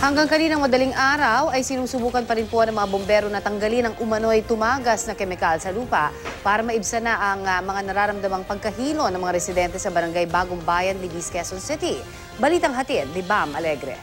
Hanggang kaninang madaling araw ay sinusubukan pa rin po ng mga bombero na tanggalin ang umano'y tumagas na kemikal sa lupa para maibsan na ang mga nararamdamang pagkahilo ng mga residente sa barangay Bagong Bayan, Libis, Quezon City. Balitang hatid ni Bam Alegre.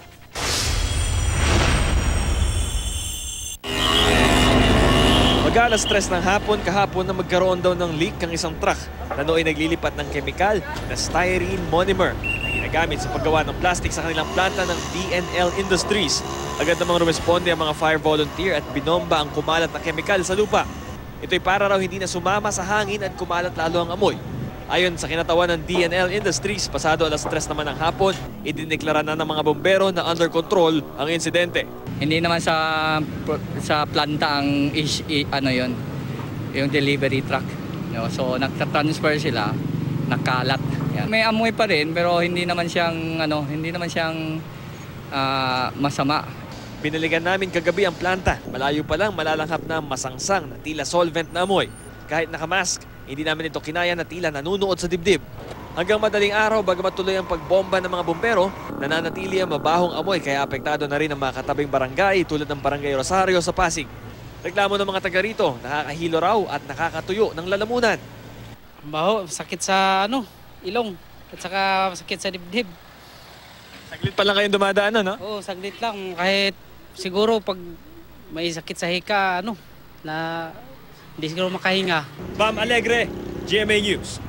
Mag-alas 3 ng hapon kahapon na magkaroon daw ng leak ang isang truck na nooy naglilipat ng kemikal na styrene monomer na ginagamit sa paggawa ng plastic sa kanilang planta ng DNL Industries. Agad namang rumesponde ang mga fire volunteer at binomba ang kumalat na kemikal sa lupa. Ito'y para raw hindi na sumama sa hangin at kumalat lalo ang amoy. Ayon sa kinatawan ng DNL Industries, pasado alas 3 naman ng hapon, idineklara na ng mga bombero na under control ang insidente. Hindi naman sa planta ang yung delivery truck. No? So nagta-transfer sila, nakalat. Yan. May amoy pa rin pero hindi naman siyang masama. Binalikan namin kagabi ang planta. Malayo pa lang malalanghap na masangsang na tila solvent na amoy. Kahit nakamask, hindi namin ito kinaya na tila nanunuot sa dibdib. Hanggang madaling araw, bagamat tuloy ang pagbomba ng mga bombero, nananatili ang mabahong amoy kaya apektado na rin ang mga katabing barangay tulad ng Barangay Rosario sa Pasig. Reklamo ng mga taga rito, nakakahilo raw at nakakatuyo ng lalamunan. Baho, sakit sa ilong at saka sakit sa dibdib. Saglit pa lang kayong dumadaan, no? Oo, saglit lang. Kahit siguro pag may sakit sa hika, na hindi siguro makahinga. Bam Alegre, GMA News.